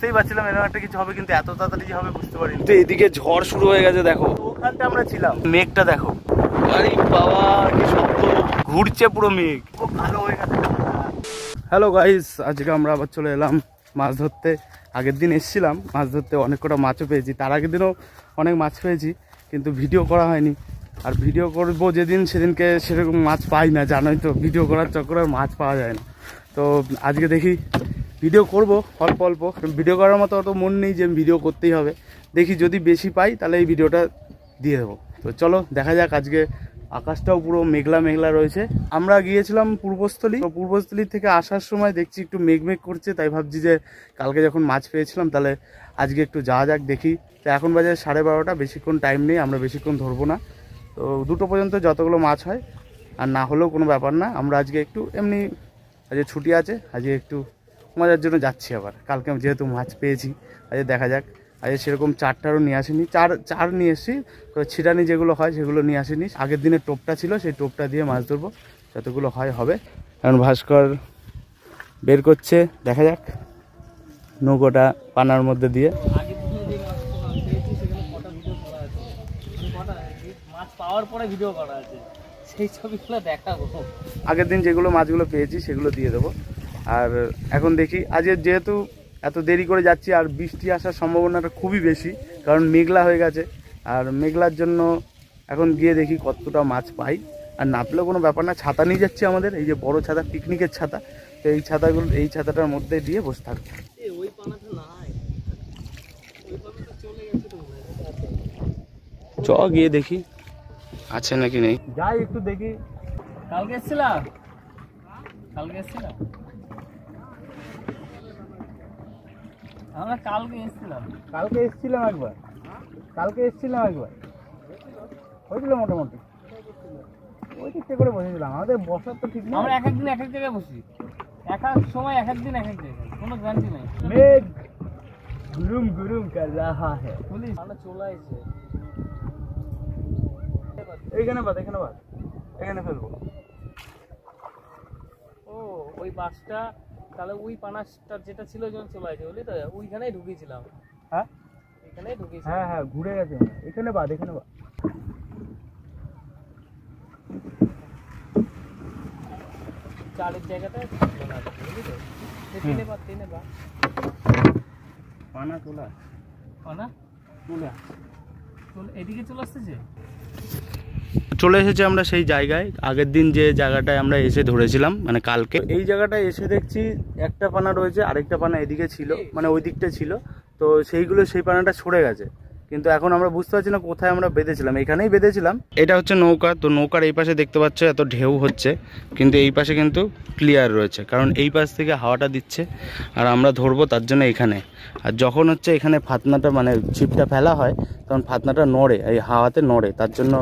বুঝতেই পারছিলাম এরকম একটা কিছু হবে, কিন্তু এত তাড়াতাড়ি যে হবে বুঝতে পারিনি। তো এদিকে ঝড় শুরু হয়ে গেছে দেখো, ওখানটা আমরা ছিলাম। মেঘটা দেখো, আরে বাবা কি শক্ত ঘুরছে, পুরো মেঘ খুব ভালো হয়ে গেছে। হ্যালো গাইস, আজকে আমরা আবার চলে এলাম মাছ ধরতে। আগের দিন এসেছিলাম মাছ ধরতে, অনেক কটা মাছও পেয়েছি। তার আগের দিনও অনেক মাছ পেয়েছি, কিন্তু ভিডিও করা হয়নি। আর ভিডিও করবো যেদিন সেদিনকে সেরকম মাছ পাই না, জানোই তো, ভিডিও করার চক্করে মাছ পাওয়া যায় না। তো আজকে দেখি ভিডিও করব অল্প অল্প, ভিডিও করার মতো অত মন নেই যে ভিডিও করতেই হবে। দেখি যদি বেশি পাই তাহলে এই ভিডিওটা দিয়ে দেবো। তো চলো দেখা যাক। আজকে আকাশটাও পুরো মেঘলা মেঘলা রয়েছে। আমরা গিয়েছিলাম পূর্বস্থলী, তো পূর্বস্থলী থেকে আসার সময় দেখছি একটু মেঘ মেঘ করছে, তাই ভাবছি যে কালকে যখন মাছ পেয়েছিলাম তাহলে আজকে একটু যাওয়া যাক দেখি। তো এখন বাজে 12:30, বেশিক্ষণ টাইম নেই, আমরা বেশিক্ষণ ধরবো না। তো 2টো পর্যন্ত যতগুলো মাছ হয়, আর না হলেও কোনো ব্যাপার না। আমরা আজকে একটু এমনি, আজকে ছুটি আছে, আজকে একটু মজার জন্য যাচ্ছি। আবার কালকে যেহেতু মাছ পেয়েছি, আজকে দেখা যাক। আজকে সেরকম চারটারও নিয়ে আসিনি, চার নিয়ে এসেছি, ছিটানি যেগুলো হয় সেগুলো নিয়ে আসিনি। আগের দিনের টোপটা ছিল, সেই টোপটা দিয়ে মাছ ধরবো, যতগুলো হয় হবে। এখন ভাস্কর বের করছে, দেখা যাক নৌকোটা পানার মধ্যে দিয়ে। পাওয়ার পরে ভিডিও করা আছে, সেই ছবিগুলো দেখাবো। আগের দিন যেগুলো মাছগুলো পেয়েছি সেগুলো দিয়ে দেবো। আর এখন দেখি, আজকে যেহেতু এত দেরি করে যাচ্ছি আর বৃষ্টি আসার সম্ভাবনাটা খুবই বেশি, কারণ মেঘলা হয়ে গেছে। আর মেঘলার জন্য এখন গিয়ে দেখি কতটা মাছ পাই। আর না পেলেও কোনো ব্যাপার না, ছাতা নিয়ে যাচ্ছি আমাদের, এই যে বড় ছাতা, পিকনিকের ছাতা। তো এই ছাতাটার মধ্যে দিয়ে বসে থাকবো। চ গিয়ে দেখি আছে নাকি নেই, যাই একটু দেখি। কালকে এসেছিলাম আমরা, কালকে এসেছিলাম একবার হয়েছিল মোটামুটি। ওই দিকটা করে বসেছিলাম, আমাদের বসার তো ঠিক নেই। আমরা এক একদিন এক এক জায়গায় বসি, এক এক সময় এক একদিন এক এক জায়গায়, কোনো গ্যারান্টি নেই। মেঘ গুরুম গুরুম কর রাহা হ্যায়। পুলিশ আমরা চলে আসছে। এখানে ফেলবো। ও ওই বাসটা তাহলে ওই পানাসটা যেটা ছিল যখন চলে আসছে, বুঝলি তো, ওইখানেই ঢুকেছিলাম। হ্যাঁ এখানেই ঢুকেছিলাম। হ্যাঁ ঘুরে গেছে এখানে বাদ। চারের জায়গাটা বুঝলি তো, তিনে বা পানা তোলা এদিকে চলে আসতেছে। চলে এসেছে আমরা সেই জায়গায়, আগের দিন যে জায়গাটায় আমরা এসে ধরেছিলাম, মানে কালকে। এই জায়গাটায় এসে দেখছি একটা পানা রয়েছে, আরেকটা পানা এদিকে ছিল, মানে ওই দিকটা ছিল। তো সেই পানাটা সরে গেছে, কিন্তু এখন আমরা বুঝতে পারছি না কোথায় আমরা বেঁধেছিলাম। এখানেই বেঁধেছিলাম। এটা হচ্ছে নৌকা, তো নৌকার এই পাশে দেখতে পাচ্ছ এত ঢেউ হচ্ছে, কিন্তু এই পাশে কিন্তু ক্লিয়ার রয়েছে, কারণ এই পাশ থেকে হাওয়াটা দিচ্ছে আর আমরা ধরবো তার জন্য এখানে। আর যখন হচ্ছে এখানে ফাতনাটা, মানে ছিপটা ফেলা হয়, তখন ফাতনাটা নড়ে, এই হাওয়াতে নড়ে, তার জন্য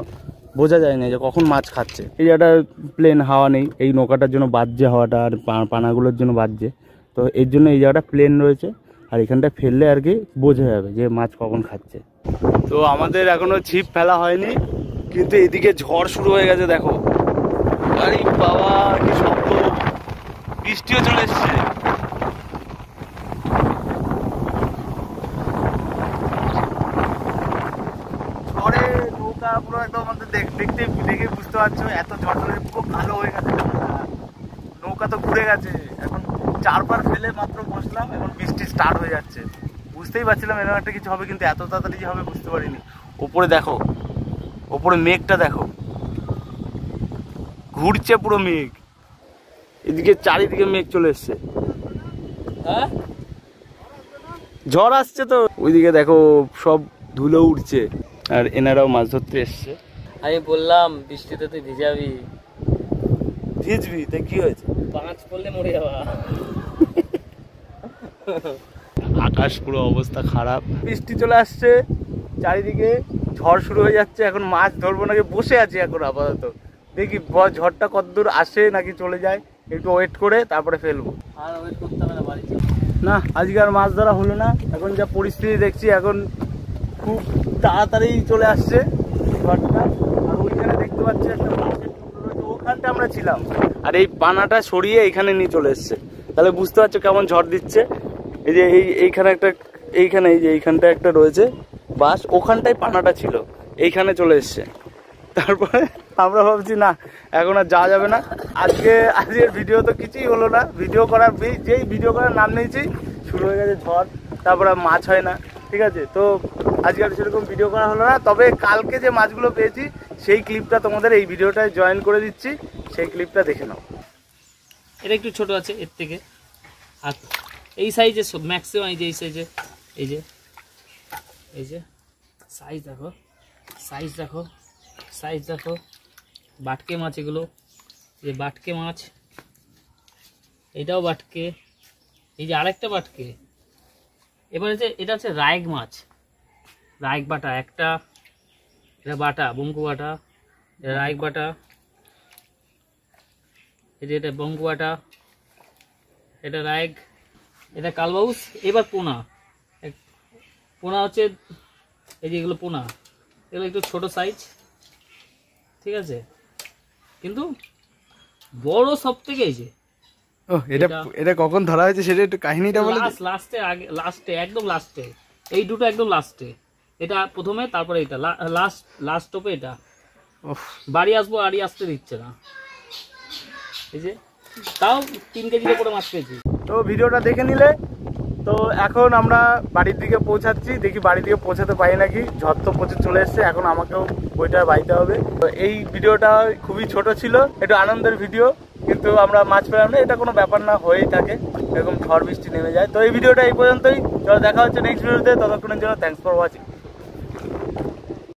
বোঝা যায় না যে কখন মাছ খাচ্ছে। এই জায়গাটা প্লেন, হাওয়া নেই, এই নৌকাটার জন্য বাজছে হাওয়াটা, আর পানাগুলোর জন্য বাজছে। তো এর জন্য এই জায়গাটা প্লেন রয়েছে, আর এখানটা ফেললে আর কি বোঝা যাবে যে মাছ কখন খাচ্ছে। তো আমাদের এখনো ছিপ ফেলা হয়নি, কিন্তু এদিকে ঝড় শুরু হয়ে গেছে দেখো, আরে বাবা কি শক্ত, বৃষ্টিও চলে এসছে। ঝড়ে নৌকা পুরো একদম দেখে বুঝতে পারছো, এত ঝড় চলে খুব ভালো হয়ে গেছে। নৌকা তো ঘুরে গেছে, এখন 4বার ফেলে মাত্র বসলাম, এখন বৃষ্টি স্টার্ট হয়ে যাচ্ছে। বুঝতেই পারছিলাম এরকম একটা কিছু হবে, কিন্তু এত তাড়াতাড়ি যে হবে বুঝতে পারিনি। ওপরে দেখো, ওপরে মেঘটা দেখো, ঘুরছে পুরো মেঘ, এদিকে চারিদিকে মেঘ চলে এসছে। হ্যাঁ ঝড় আসছে তো, ওইদিকে দেখো সব ধুলো উঠছে। আর এনারাও মাছ ধরতে এসছে। আমি বললাম বৃষ্টিতে তুই ভিজবি, তাই কি হয়েছে? পাঁচ পড়লে মরে যাওয়া। আকাশ পুরো অবস্থা খারাপ, বৃষ্টি চলে আসছে, চারিদিকে ঝড় শুরু হয়ে যাচ্ছে। এখন মাছ ধরবো নাকি বসে আছি এখন আপাতত, দেখি ঝড়টা কতদূর আসে নাকি চলে যায়, একটু ওয়েট করে তারপরে ফেলবো। আর ওয়েট করতে হবে না, বাড়ি না আজকে আর মাছ ধরা হলো না। এখন যা পরিস্থিতি দেখছি, এখন খুব তাড়াতাড়ি চলে আসছে ঝড়টা। আর ওইখানে দেখতে পাচ্ছি একটা মাছের টুকরো রয়েছে, ওখানটা আমরা ছিলাম। আর এই পানাটা সরিয়ে এখানে নিয়ে চলে এসছে, তাহলে বুঝতে পারছো কেমন ঝড় দিচ্ছে। এই যে এইখানে একটা, এইখানে এই যে এইখানটা একটা রয়েছে বাস, ওখানটায় পানাটা ছিল, এইখানে চলে এসছে। তারপরে আমরা ভাবছি না এখন আর যাওয়া যাবে না। আজকের ভিডিও তো কিছুই হলো না, যেই ভিডিও করার নাম নিয়েছি শুরু হয়ে গেছে ঝড়, তারপরে মাছ হয় না। ঠিক আছে, তো আজকে আর সেরকম ভিডিও করা হলো না। তবে কালকে যে মাছগুলো পেয়েছি সেই ক্লিপটা তোমাদের এই ভিডিওটায় জয়েন করে দিচ্ছি, সেই ক্লিপটা দেখে নাও। এটা একটু ছোট আছে এর থেকে, আর এই সাইজে সব ম্যাক্সিমাম এই যে এই সাইজে, এই যে সাইজ দেখো, সাইজ দেখো। বাটকে মাছ এগুলো, যে বাটকে মাছ, এটাও বাটকে, এই যে আরেকটা বাটকে। এবার হচ্ছে এটা হচ্ছে রায়ক মাছ, রায়ক বাটা একটা, এটা বাটা বঙ্কু বাটা, এটা রায়ক বাটা, এই যে এটা বঙ্কু বাটা, এটা রায়ক, এটা কালবাউস। এবার পোনা হচ্ছে এই যে এগুলো পোনা, এগুলো একটু ছোট সাইজ। ঠিক আছে, কিন্তু বড় সব থেকে এই যে এটা কখন ধরা হয়েছে সেটা একটু কাহিনীটা বলে। লাস্টে একদম লাস্টে, এই দুটো একদম লাস্টে, এটা প্রথমে, তারপরে এটা লাস্ট স্টপে। এটা বাড়ি আসবো, বাড়ি আসতে দিচ্ছে না। এই যে তাও 3 কেজির উপরে মাছ পেয়েছি। তো ভিডিওটা দেখে নিলে, তো এখন আমরা বাড়ির দিকে পৌঁছাচ্ছি। দেখি বাড়ির দিকে পৌঁছাতে পারি নাকি, ঝড় তো প্রচুর চলে এসছে, এখন আমাকেও বইটা বাইতে হবে। তো এই ভিডিওটা খুবই ছোট ছিল, একটু আনন্দের ভিডিও, কিন্তু আমরা মাছ পেলাম না, এটা কোনো ব্যাপার না, হয়েই থাকে, এরকম ঝড় বৃষ্টি নেমে যায়। তো এই ভিডিওটা এই পর্যন্তই, চলো দেখা হচ্ছে নেক্সট ভিডিওতে, ততক্ষণের জন্য থ্যাঙ্কস ফর ওয়াচিং।